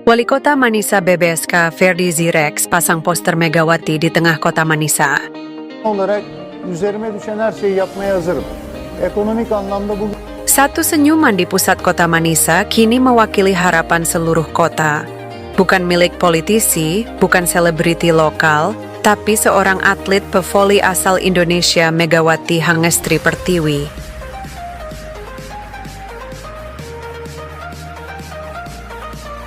Wali Kota Manisa BBSK Ferdi Zirek pasang poster Megawati di tengah kota Manisa. Olarak üzerime düşen her şeyi yapmaya hazırım. Ekonomik anlamda bugün Satu senyuman di pusat kota Manisa kini mewakili harapan seluruh kota. Bukan milik politisi, bukan selebriti lokal, tapi seorang atlet pevoli asal Indonesia Megawati Hangestri Pertiwi.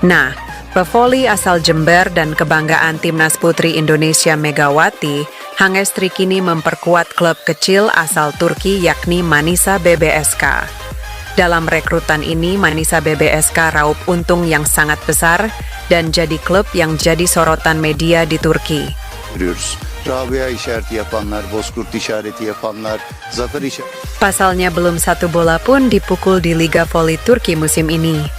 Nah, pevoli asal Jember dan kebanggaan Timnas Putri Indonesia Megawati, Hangestri kini memperkuat klub kecil asal Turki yakni Manisa BBSK. Dalam rekrutan ini, Manisa BBSK raup untung yang sangat besar dan jadi klub yang jadi sorotan media di Turki. Görüyoruz. Rabia işareti yapanlar, bozkurt işareti yapanlar, zafer işareti... Pasalnya belum satu bola pun dipukul di Liga Voli Turki musim ini.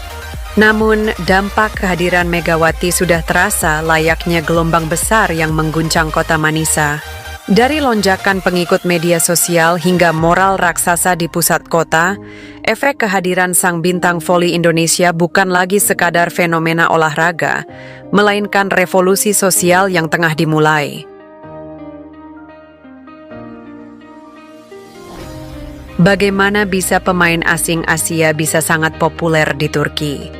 Namun, dampak kehadiran Megawati sudah terasa layaknya gelombang besar yang mengguncang kota Manisa. Dari lonjakan pengikut media sosial hingga moral raksasa di pusat kota, efek kehadiran sang bintang voli Indonesia bukan lagi sekadar fenomena olahraga, melainkan revolusi sosial yang tengah dimulai. Bagaimana bisa pemain asing Asia bisa sangat populer di Turki?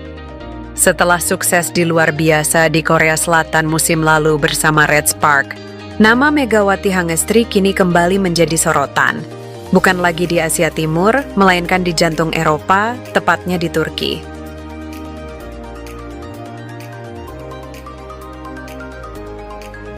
Setelah sukses di luar biasa di Korea Selatan musim lalu bersama Red Spark, nama Megawati Hangestri kini kembali menjadi sorotan. Bukan lagi di Asia Timur, melainkan di jantung Eropa, tepatnya di Turki.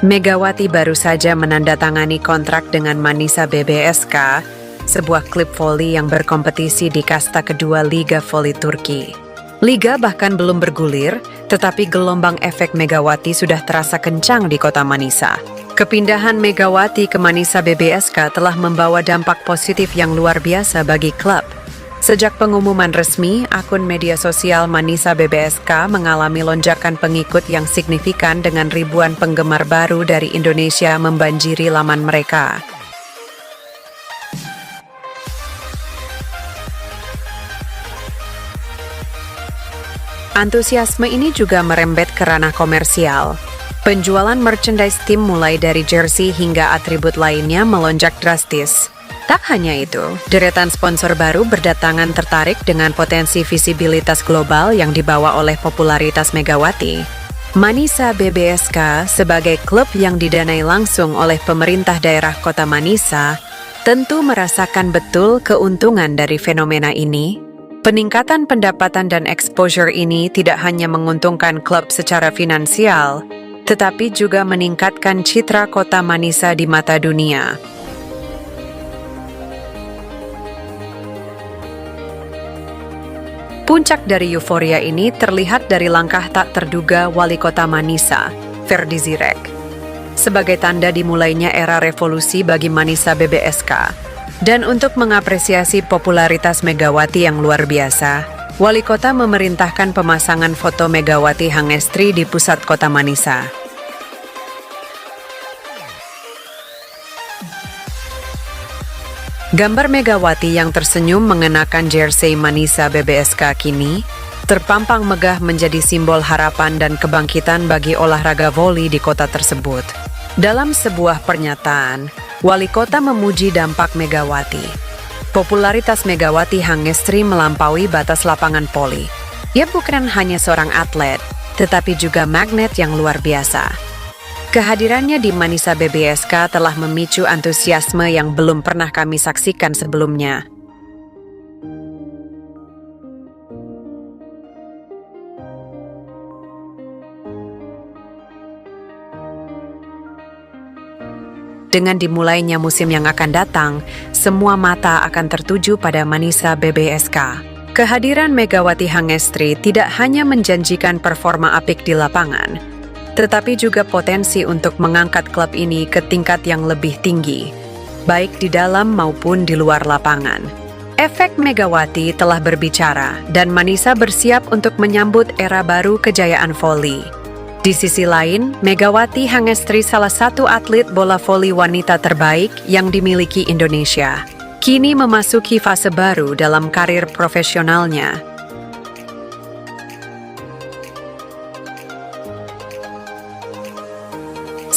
Megawati baru saja menandatangani kontrak dengan Manisa BBSK, sebuah klub voli yang berkompetisi di kasta kedua Liga Voli Turki. Liga bahkan belum bergulir, tetapi gelombang efek Megawati sudah terasa kencang di kota Manisa. Kepindahan Megawati ke Manisa BBSK telah membawa dampak positif yang luar biasa bagi klub. Sejak pengumuman resmi, akun media sosial Manisa BBSK mengalami lonjakan pengikut yang signifikan dengan ribuan penggemar baru dari Indonesia membanjiri laman mereka. Antusiasme ini juga merembet ke ranah komersial. Penjualan merchandise tim mulai dari jersey hingga atribut lainnya melonjak drastis. Tak hanya itu, deretan sponsor baru berdatangan tertarik dengan potensi visibilitas global yang dibawa oleh popularitas Megawati. Manisa BBSK sebagai klub yang didanai langsung oleh pemerintah daerah kota Manisa, tentu merasakan betul keuntungan dari fenomena ini. Peningkatan pendapatan dan exposure ini tidak hanya menguntungkan klub secara finansial, tetapi juga meningkatkan citra kota Manisa di mata dunia. Puncak dari euforia ini terlihat dari langkah tak terduga Wali Kota Manisa, Ferdi Zirek. Sebagai tanda dimulainya era revolusi bagi Manisa BBSK, dan untuk mengapresiasi popularitas Megawati yang luar biasa, Wali Kota memerintahkan pemasangan foto Megawati Hangestri di pusat kota Manisa. Gambar Megawati yang tersenyum mengenakan jersey Manisa BBSK kini terpampang megah menjadi simbol harapan dan kebangkitan bagi olahraga voli di kota tersebut. Dalam sebuah pernyataan, Wali Kota memuji dampak Megawati. Popularitas Megawati Hangestri melampaui batas lapangan voli. Ia bukan hanya seorang atlet, tetapi juga magnet yang luar biasa. Kehadirannya di Manisa BBSK telah memicu antusiasme yang belum pernah kami saksikan sebelumnya. Dengan dimulainya musim yang akan datang, semua mata akan tertuju pada Manisa BBSK. Kehadiran Megawati Hangestri tidak hanya menjanjikan performa apik di lapangan, tetapi juga potensi untuk mengangkat klub ini ke tingkat yang lebih tinggi, baik di dalam maupun di luar lapangan. Efek Megawati telah berbicara dan Manisa bersiap untuk menyambut era baru kejayaan voli. Di sisi lain, Megawati Hangestri salah satu atlet bola voli wanita terbaik yang dimiliki Indonesia. Kini memasuki fase baru dalam karir profesionalnya.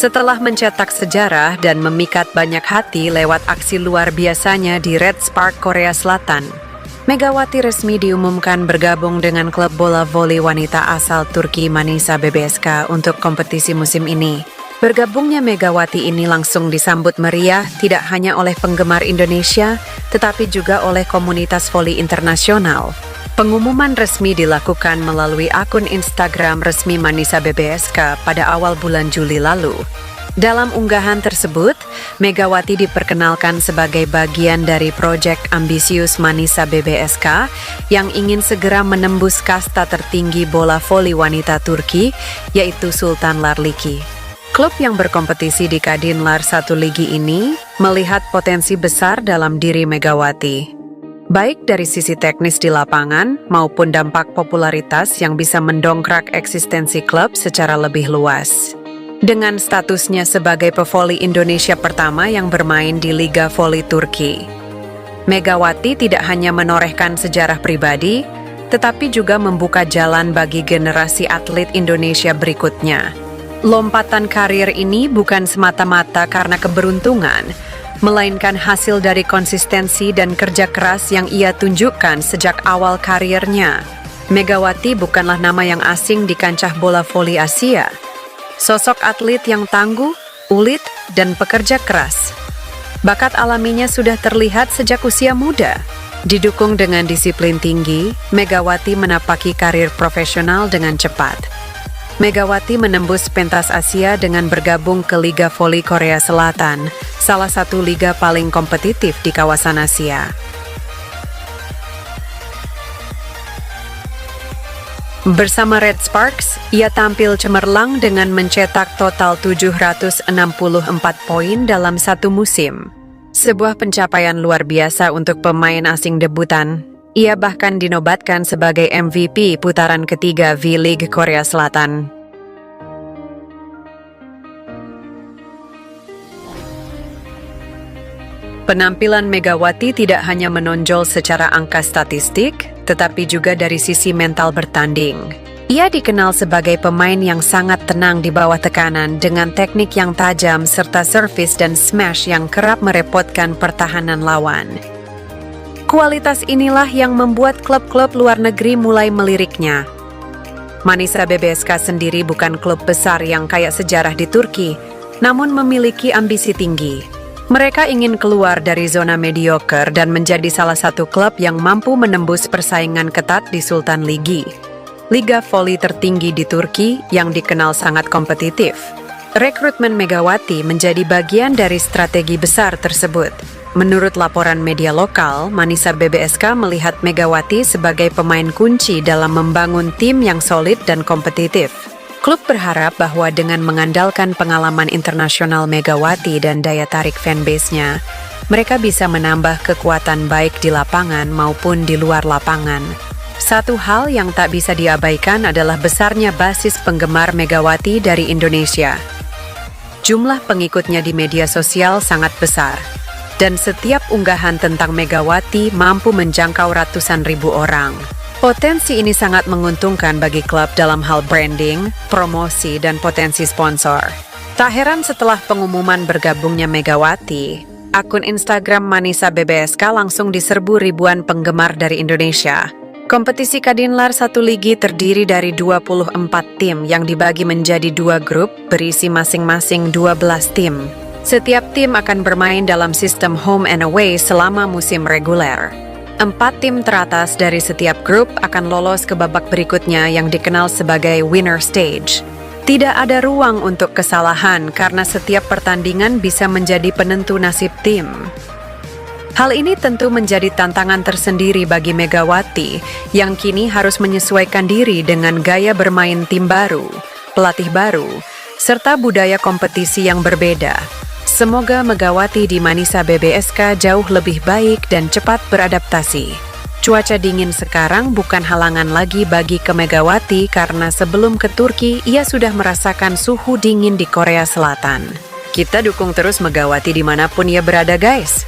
Setelah mencetak sejarah dan memikat banyak hati lewat aksi luar biasanya di Red Spark Korea Selatan, Megawati resmi diumumkan bergabung dengan klub bola voli wanita asal Turki Manisa BBSK untuk kompetisi musim ini. Bergabungnya Megawati ini langsung disambut meriah tidak hanya oleh penggemar Indonesia, tetapi juga oleh komunitas voli internasional. Pengumuman resmi dilakukan melalui akun Instagram resmi Manisa BBSK pada awal bulan Juli lalu. Dalam unggahan tersebut, Megawati diperkenalkan sebagai bagian dari proyek ambisius Manisa BBSK yang ingin segera menembus kasta tertinggi bola voli wanita Turki, yaitu Sultanlar Ligi. Klub yang berkompetisi di Kadinlar 1 Ligi ini melihat potensi besar dalam diri Megawati, baik dari sisi teknis di lapangan maupun dampak popularitas yang bisa mendongkrak eksistensi klub secara lebih luas. Dengan statusnya sebagai pevoli Indonesia pertama yang bermain di Liga Voli Turki, Megawati tidak hanya menorehkan sejarah pribadi, tetapi juga membuka jalan bagi generasi atlet Indonesia berikutnya. Lompatan karir ini bukan semata-mata karena keberuntungan, melainkan hasil dari konsistensi dan kerja keras yang ia tunjukkan sejak awal karirnya. Megawati bukanlah nama yang asing di kancah bola voli Asia. Sosok atlet yang tangguh, ulet, dan pekerja keras. Bakat alaminya sudah terlihat sejak usia muda. Didukung dengan disiplin tinggi, Megawati menapaki karir profesional dengan cepat. Megawati menembus pentas Asia dengan bergabung ke Liga Voli Korea Selatan, salah satu liga paling kompetitif di kawasan Asia. Bersama Red Sparks, ia tampil cemerlang dengan mencetak total 764 poin dalam satu musim. Sebuah pencapaian luar biasa untuk pemain asing debutan. Ia bahkan dinobatkan sebagai MVP putaran ketiga V-League Korea Selatan. Penampilan Megawati tidak hanya menonjol secara angka statistik, tetapi juga dari sisi mental bertanding. Ia dikenal sebagai pemain yang sangat tenang di bawah tekanan dengan teknik yang tajam serta servis dan smash yang kerap merepotkan pertahanan lawan. Kualitas inilah yang membuat klub-klub luar negeri mulai meliriknya. Manisa BBSK sendiri bukan klub besar yang kaya sejarah di Turki, namun memiliki ambisi tinggi. Mereka ingin keluar dari zona mediocre dan menjadi salah satu klub yang mampu menembus persaingan ketat di Sultan Ligi, liga voli tertinggi di Turki yang dikenal sangat kompetitif. Rekrutmen Megawati menjadi bagian dari strategi besar tersebut. Menurut laporan media lokal, Manisa BBSK melihat Megawati sebagai pemain kunci dalam membangun tim yang solid dan kompetitif. Klub berharap bahwa dengan mengandalkan pengalaman internasional Megawati dan daya tarik fanbase-nya, mereka bisa menambah kekuatan baik di lapangan maupun di luar lapangan. Satu hal yang tak bisa diabaikan adalah besarnya basis penggemar Megawati dari Indonesia. Jumlah pengikutnya di media sosial sangat besar, dan setiap unggahan tentang Megawati mampu menjangkau ratusan ribu orang. Potensi ini sangat menguntungkan bagi klub dalam hal branding, promosi, dan potensi sponsor. Tak heran setelah pengumuman bergabungnya Megawati, akun Instagram Manisa BBSK langsung diserbu ribuan penggemar dari Indonesia. Kompetisi Kadinlar 1 Ligi terdiri dari 24 tim yang dibagi menjadi 2 grup berisi masing-masing 12 tim. Setiap tim akan bermain dalam sistem home and away selama musim reguler. 4 tim teratas dari setiap grup akan lolos ke babak berikutnya yang dikenal sebagai winner stage. Tidak ada ruang untuk kesalahan karena setiap pertandingan bisa menjadi penentu nasib tim. Hal ini tentu menjadi tantangan tersendiri bagi Megawati yang kini harus menyesuaikan diri dengan gaya bermain tim baru, pelatih baru, serta budaya kompetisi yang berbeda. Semoga Megawati di Manisa BBSK jauh lebih baik dan cepat beradaptasi. Cuaca dingin sekarang bukan halangan lagi bagi Megawati karena sebelum ke Turki, ia sudah merasakan suhu dingin di Korea Selatan. Kita dukung terus Megawati dimanapun ia berada, guys.